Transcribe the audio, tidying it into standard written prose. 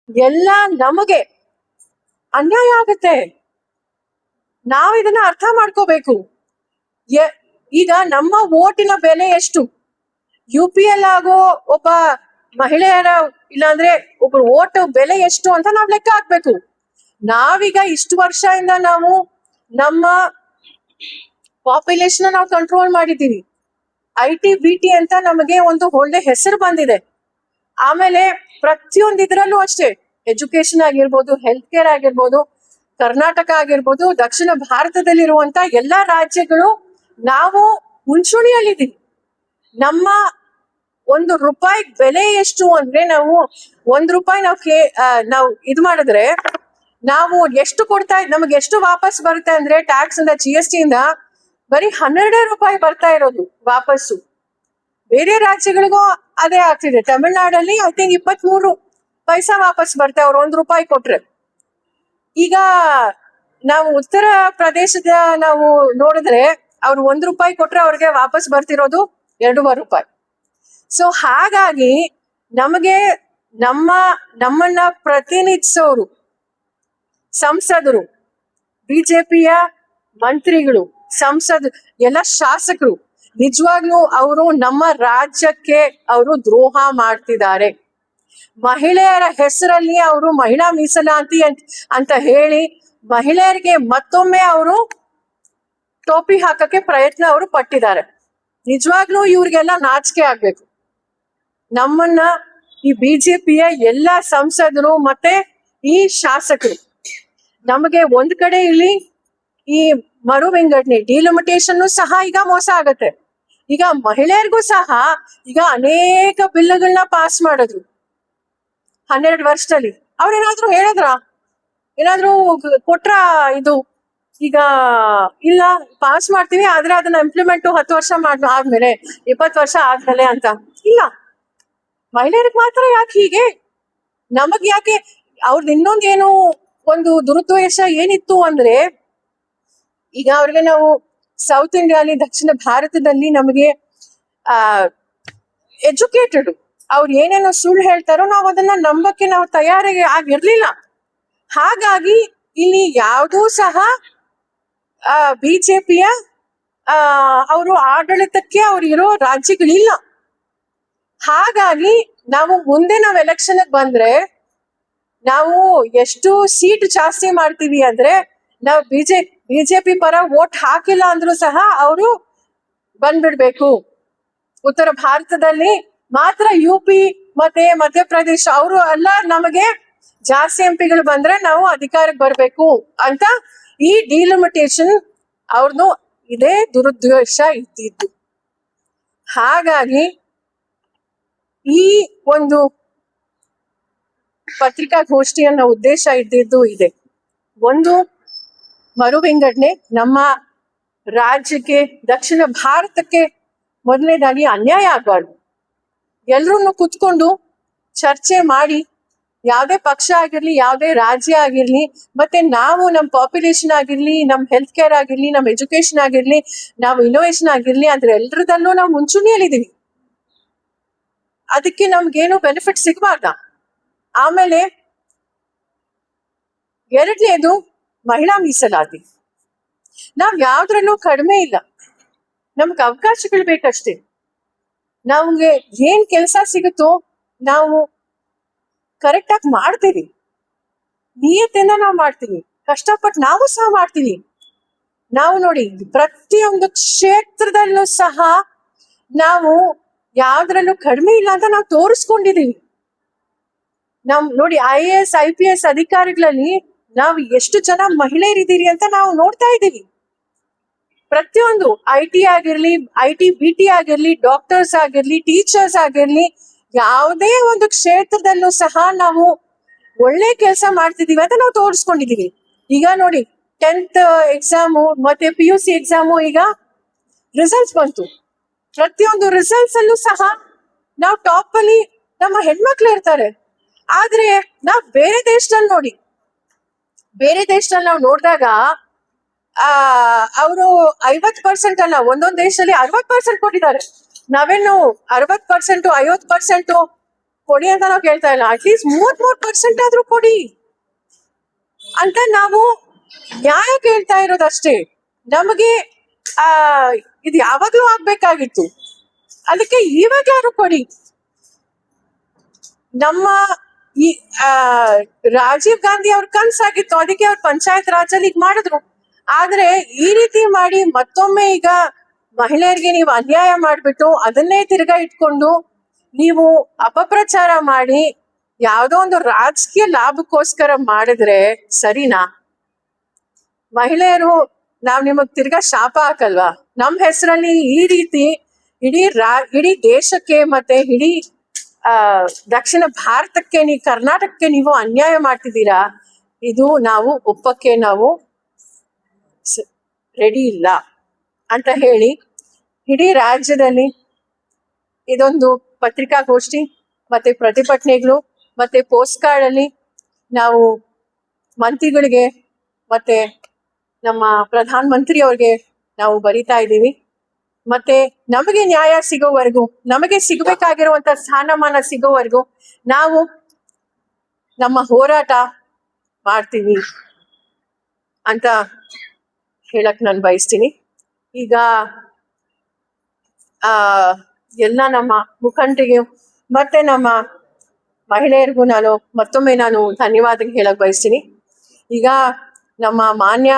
ಎಲ್ಲ ನಮಗೆ ಅನ್ಯಾಯ ಆಗತ್ತೆ. ನಾವು ಇದನ್ನ ಅರ್ಥ ಮಾಡ್ಕೋಬೇಕು. ಈಗ ನಮ್ಮ ಓಟಿನ ಬೆಲೆ ಎಷ್ಟು? UP ಆಗೋ ಒಬ್ಬ ಮಹಿಳೆಯರ ಇಲ್ಲಾಂದ್ರೆ ಒಬ್ಬ ಓಟ್ ಬೆಲೆ ಎಷ್ಟು ಅಂತ ನಾವ್ ಲೆಕ್ಕ ಹಾಕ್ಬೇಕು. ನಾವೀಗ ಇಷ್ಟು ವರ್ಷದಿಂದ ನಾವು ನಮ್ಮ ಪಾಪ್ಯುಲೇಷನ್ ನಾವು ಕಂಟ್ರೋಲ್ ಮಾಡಿದ್ದೀವಿ. IT-BT ಅಂತ ನಮಗೆ ಒಂದು ಒಳ್ಳೆ ಹೆಸರು ಬಂದಿದೆ. ಆಮೇಲೆ ಪ್ರತಿಯೊಂದು ಇದ್ರಲ್ಲೂ ಅಷ್ಟೇ, ಎಜುಕೇಶನ್ ಆಗಿರ್ಬೋದು, ಹೆಲ್ತ್ ಕೇರ್ ಆಗಿರ್ಬೋದು, ಕರ್ನಾಟಕ ಆಗಿರ್ಬೋದು, ದಕ್ಷಿಣ ಭಾರತದಲ್ಲಿರುವಂತ ಎಲ್ಲಾ ರಾಜ್ಯಗಳು ನಾವು ಮುಂಚೂಣಿಯಲ್ಲಿದ್ದೀವಿ. ನಮ್ಮ ₹1 ಬೆಲೆ ಎಷ್ಟು ಅಂದ್ರೆ, ನಾವು ₹1 ನಾವು ಇದು ಮಾಡಿದ್ರೆ ನಾವು ಎಷ್ಟು ನಮಗೆ ಎಷ್ಟು ವಾಪಸ್ ಬರುತ್ತೆ ಅಂದ್ರೆ, ಟ್ಯಾಕ್ಸ್ ಇಂದ, GST ಇಂದ ಬರೀ ₹12 ಬರ್ತಾ ಇರೋದು ವಾಪಸ್ಸು. ಬೇರೆ ರಾಜ್ಯಗಳಿಗೂ ಅದೇ ಆಗ್ತಿದೆ. ತಮಿಳ್ನಾಡಲ್ಲಿ ಐ ಥಿಂಕ್ 23 ಪೈಸಾ ವಾಪಸ್ ಬರ್ತಾ ಅವ್ರು ₹1 ಕೊಟ್ರೆ. ಈಗ ನಾವು ಉತ್ತರ ಪ್ರದೇಶದ ನಾವು ನೋಡಿದ್ರೆ ಅವ್ರು ₹1 ಕೊಟ್ರೆ ಅವ್ರಿಗೆ ವಾಪಸ್ ಬರ್ತಿರೋದು ₹2.5. ಸೊ ಹಾಗಾಗಿ ನಮಗೆ ನಮ್ಮನ್ನ ಪ್ರತಿನಿಧಿಸೋರು, ಸಂಸದರು, BJPಯ ಮಂತ್ರಿಗಳು, ಎಲ್ಲ ಶಾಸಕರು ನಿಜವಾಗ್ಲೂ ಅವರು ನಮ್ಮ ರಾಜ್ಯಕ್ಕೆ ಅವರು ದ್ರೋಹ ಮಾಡ್ತಿದ್ದಾರೆ. ಮಹಿಳೆಯರ ಹೆಸರಲ್ಲಿ ಅವರು ಮಹಿಳಾ ಮೀಸಲಾತಿ ಅಂತ ಹೇಳಿ ಮಹಿಳೆಯರಿಗೆ ಮತ್ತೊಮ್ಮೆ ಅವರು ಟೋಪಿ ಹಾಕಕ್ಕೆ ಪ್ರಯತ್ನ ಅವರು ಪಟ್ಟಿದ್ದಾರೆ. ನಿಜವಾಗ್ಲೂ ಇವ್ರಿಗೆಲ್ಲ ನಾಚಿಕೆ ಆಗ್ಬೇಕು. ನಮ್ಮನ್ನ ಈ BJPಯ ಎಲ್ಲ ಸಂಸದರು ಮತ್ತೆ ಈ ಶಾಸಕರು ನಮಗೆ ಒಂದ್ ಕಡೆ ಇಲ್ಲಿ ಈ ಮರು ವಿಂಗಡಣೆ ಡಿಲಿಮಿಟೇಷನ್ ಸಹ ಈಗ ಮೋಸ ಆಗತ್ತೆ. ಈಗ ಮಹಿಳೆಯರಿಗೂ ಸಹ ಈಗ ಅನೇಕ ಬಿಲ್ಗಳನ್ನ ಪಾಸ್ ಮಾಡಿದ್ರು 12 ವರ್ಷದಲ್ಲಿ. ಅವ್ರೇನಾದ್ರೂ ಹೇಳಿದ್ರ, ಏನಾದ್ರೂ ಕೊಟ್ರ? ಇದು ಈಗ ಇಲ್ಲ, ಪಾಸ್ ಮಾಡ್ತೀವಿ ಆದ್ರೆ ಅದನ್ನ ಇಂಪ್ಲಿಮೆಂಟ್ 10 ವರ್ಷ ಆದ್ಮೇಲೆ, 20 ವರ್ಷ ಆದ್ಮೇಲೆ ಅಂತ ಇಲ್ಲ. ಮಹಿಳೆಯರಿಗೆ ಮಾತ್ರ ಯಾಕೆ ಹೀಗೆ? ನಮಗ್ ಯಾಕೆ? ಅವ್ರದ್ದು ಇನ್ನೊಂದೇನು ಒಂದು ದುರುದ್ದೇಶ ಏನಿತ್ತು ಅಂದ್ರೆ, ಈಗ ಅವ್ರಿಗೆ ನಾವು ಸೌತ್ ಇಂಡಿಯಾಲಿ, ದಕ್ಷಿಣ ಭಾರತದಲ್ಲಿ ನಮಗೆ ಎಜುಕೇಟೆಡ್, ಅವ್ರು ಏನೇನೋ ಸುಳ್ಳು ಹೇಳ್ತಾರೋ ನಾವು ಅದನ್ನ ನಂಬಕ್ಕೆ ನಾವು ತಯಾರಿಗೆ ಆಗಿರ್ಲಿಲ್ಲ. ಹಾಗಾಗಿ ಇಲ್ಲಿ ಯಾವುದೂ ಸಹ BJPಯ ಅವರು ಆಡಳಿತಕ್ಕೆ ಅವ್ರು ಇರೋ ರಾಜ್ಯಗಳಿಲ್ಲ. ಹಾಗಾಗಿ ನಾವು ಮುಂದೆ ನಾವು ಎಲೆಕ್ಷನ್ ಬಂದ್ರೆ ನಾವು ಎಷ್ಟು ಸೀಟ್ ಜಾಸ್ತಿ ಮಾಡ್ತೀವಿ ಅಂದ್ರೆ, ನಾವು BJP ಪರ ವೋಟ್ ಹಾಕಿಲ್ಲ ಅಂದ್ರೂ ಸಹ ಅವರು ಬಂದ್ಬಿಡ್ಬೇಕು. ಉತ್ತರ ಭಾರತದಲ್ಲಿ ಮಾತ್ರ UP ಮತ್ತೆ ಮಧ್ಯಪ್ರದೇಶ ಅವರು ಎಲ್ಲ ನಮಗೆ ಜಾಸ್ತಿ MP ಬಂದ್ರೆ ನಾವು ಅಧಿಕಾರಕ್ಕೆ ಬರ್ಬೇಕು ಅಂತ ಈ ಡಿಲಿಮಿಟೇಷನ್ ಅವ್ರದ್ದು ಇದೇ ದುರುದ್ದೇಶ ಇದ್ದಿದ್ದು. ಹಾಗಾಗಿ ಈ ಒಂದು ಪತ್ರಿಕಾಗೋಷ್ಠಿಯನ್ನ ಉದ್ದೇಶ ಇದ್ದಿದ್ದು ಇದೆ. ಒಂದು, ಮರು ವಿಂಗಡಣೆ ನಮ್ಮ ರಾಜ್ಯಕ್ಕೆ, ದಕ್ಷಿಣ ಭಾರತಕ್ಕೆ ಮೊದಲನೇದಾಗಿ ಅನ್ಯಾಯ ಆಗಬಾರ್ದು. ಎಲ್ರೂ ಕುತ್ಕೊಂಡು ಚರ್ಚೆ ಮಾಡಿ, ಯಾವುದೇ ಪಕ್ಷ ಆಗಿರ್ಲಿ, ಯಾವುದೇ ರಾಜ್ಯ ಆಗಿರ್ಲಿ, ಮತ್ತೆ ನಾವು ನಮ್ಮ ಪಾಪ್ಯುಲೇಷನ್ ಆಗಿರ್ಲಿ, ನಮ್ಮ ಹೆಲ್ತ್ ಕೇರ್ ಆಗಿರ್ಲಿ, ನಮ್ಮ ಎಜುಕೇಶನ್ ಆಗಿರ್ಲಿ, ನಾವು ಇನ್ನೋವೇಷನ್ ಆಗಿರ್ಲಿ, ಅಂದ್ರೆ ಎಲ್ರದಲ್ಲೂ ನಾವು ಮುಂಚೂಣಿಯಲ್ಲಿದ್ದೀವಿ. ಅದಕ್ಕೆ ನಮ್ಗೇನು ಬೆನಿಫಿಟ್ ಸಿಗಬಾರ್ದ? ಆಮೇಲೆ ಎರಡನೇದು ಮಹಿಳಾ ಮೀಸಲಾತಿ. ನಾವ್ ಯಾವ್ದ್ರಲ್ಲೂ ಕಡಿಮೆ ಇಲ್ಲ, ನಮ್ಗೆ ಅವಕಾಶಗಳು ಬೇಕಷ್ಟೇ. ನಮ್ಗೆ ಏನ್ ಕೆಲಸ ಸಿಗುತ್ತೋ ನಾವು ಕರೆಕ್ಟ್ ಆಗಿ ಮಾಡ್ತೀವಿ, ನಿಯತ್ತಿಂದ ನಾವು ಮಾಡ್ತೀವಿ, ಕಷ್ಟಪಟ್ಟು ನಾವು ಸಹ ಮಾಡ್ತೀವಿ. ನಾವು ನೋಡಿ, ಪ್ರತಿಯೊಂದು ಕ್ಷೇತ್ರದಲ್ಲೂ ಸಹ ನಾವು ಯಾವ್ದ್ರಲ್ಲೂ ಕಡಿಮೆ ಇಲ್ಲ ಅಂತ ನಾವು ತೋರಿಸ್ಕೊಂಡಿದೀವಿ. ನೋಡಿ, IAS IPS ಅಧಿಕಾರಿಗಳಲ್ಲಿ ನಾವು ಎಷ್ಟು ಜನ ಮಹಿಳೆಯರಿದ್ದೀರಿ ಅಂತ ನಾವು ನೋಡ್ತಾ ಇದ್ದೀವಿ. ಪ್ರತಿಯೊಂದು IT ಆಗಿರ್ಲಿ, IT-BT ಆಗಿರ್ಲಿ, ಡಾಕ್ಟರ್ಸ್ ಆಗಿರ್ಲಿ, ಟೀಚರ್ಸ್ ಆಗಿರ್ಲಿ, ಯಾವುದೇ ಒಂದು ಕ್ಷೇತ್ರದಲ್ಲೂ ಸಹ ನಾವು ಒಳ್ಳೆ ಕೆಲಸ ಮಾಡ್ತಿದೀವಿ ಅಂತ ನಾವು ತೋರಿಸ್ಕೊಂಡಿದೀವಿ. ಈಗ ನೋಡಿ, 10th ಎಕ್ಸಾಮು ಮತ್ತೆ PUC ಎಕ್ಸಾಮು ಈಗ ರಿಸಲ್ಟ್ಸ್ ಬಂತು. ಪ್ರತಿಯೊಂದು ರಿಸಲ್ಟ್ಸ್ ಅಲ್ಲೂ ಸಹ ನಾವು ಟಾಪ್ ಅಲ್ಲಿ ನಮ್ಮ ಹೆಣ್ಮಕ್ಳು ಇರ್ತಾರೆ. ಆದ್ರೆ ನಾವ್ ಬೇರೆ ದೇಶದಲ್ಲಿ ನಾವು ನೋಡಿದಾಗ ಅವರು 50% ಅಲ್ಲ, ಒಂದೊಂದು ದೇಶದಲ್ಲಿ 60% ಕೊಟ್ಟಿದ್ದಾರೆ. ನಾವೇನು 60%, 50% ಕೊಡಿ ಅಂತ ನಾವು ಕೇಳ್ತಾ ಇಲ್ಲ, ಅಟ್ಲೀಸ್ಟ್ 33% ಆದ್ರೂ ಕೊಡಿ ಅಂತ ನಾವು ನ್ಯಾಯ ಕೇಳ್ತಾ ಇರೋದಷ್ಟೇ. ನಮಗೆ ಆ ಇದು ಯಾವಾಗ್ಲೂ ಆಗ್ಬೇಕಾಗಿತ್ತು, ಅದಕ್ಕೆ ಇವಾಗ್ಲಾರು ಕೊಡಿ. ನಮ್ಮ ಈ ರಾಜೀವ್ ಗಾಂಧಿ ಅವ್ರ ಕನ್ಸಾಗಿತ್ತು, ಅದಕ್ಕೆ ಅವ್ರ ಪಂಚಾಯತ್ ರಾಜಲ್ಲಿ ಈಗ ಮಾಡಿದ್ರು. ಆದ್ರೆ ಈ ರೀತಿ ಮಾಡಿ ಮತ್ತೊಮ್ಮೆ ಈಗ ಮಹಿಳೆಯರಿಗೆ ನೀವು ಅನ್ಯಾಯ ಮಾಡ್ಬಿಟ್ಟು ಅದನ್ನೇ ತಿರ್ಗಾ ಇಟ್ಕೊಂಡು ನೀವು ಅಪಪ್ರಚಾರ ಮಾಡಿ ಯಾವ್ದೋ ಒಂದು ರಾಜಕೀಯ ಲಾಭಕ್ಕೋಸ್ಕರ ಮಾಡಿದ್ರೆ ಸರಿನಾ? ಮಹಿಳೆಯರು ನಾವ್ ನಿಮಗ್ ತಿರ್ಗಾ ಶಾಪ ಹಾಕಲ್ವಾ? ನಮ್ ಹೆಸರಲ್ಲಿ ಈ ರೀತಿ ಇಡೀ ದೇಶಕ್ಕೆ ಮತ್ತೆ ಇಡೀ ದಕ್ಷಿಣ ಭಾರತಕ್ಕೆ, ಕರ್ನಾಟಕಕ್ಕೆ ನೀವು ಅನ್ಯಾಯ ಮಾಡ್ತಿದ್ದೀರಾ. ಇದು ನಾವು ಒಪ್ಪಕ್ಕೆ ನಾವು ರೆಡಿ ಇಲ್ಲ ಅಂತ ಹೇಳಿ ಇಡೀ ರಾಜ್ಯದಲ್ಲಿ ಇದೊಂದು ಪತ್ರಿಕಾಗೋಷ್ಠಿ ಮತ್ತೆ ಪ್ರತಿಭಟನೆಗಳು ಮತ್ತೆ ಪೋಸ್ಟ್ ಕಾರ್ಡ್ ಅಲ್ಲಿ ನಾವು ಮಂತ್ರಿಗಳಿಗೆ ಮತ್ತೆ ನಮ್ಮ ಪ್ರಧಾನ ಮಂತ್ರಿ ಅವ್ರಿಗೆ ನಾವು ಬರಿತಾ ಇದ್ದೀವಿ. ಮತ್ತೆ ನಮಗೆ ನ್ಯಾಯ ಸಿಗೋವರೆಗೂ, ನಮಗೆ ಸಿಗಬೇಕಾಗಿರುವಂತ ಸ್ಥಾನಮಾನ ಸಿಗೋವರೆಗೂ ನಾವು ನಮ್ಮ ಹೋರಾಟ ಮಾಡ್ತೀವಿ ಅಂತ ಹೇಳಕ್ ನಾನು ಬಯಸ್ತೀನಿ. ಈಗ ಎಲ್ಲ ನಮ್ಮ ಮುಖಂಡರಿಗೆ ಮತ್ತೆ ನಮ್ಮ ಮಹಿಳೆಯರಿಗೂ ನಾನು ಮತ್ತೊಮ್ಮೆ ಧನ್ಯವಾದ ಹೇಳಕ್ ಬಯಸ್ತೀನಿ. ಈಗ ನಮ್ಮ ಮಾನ್ಯ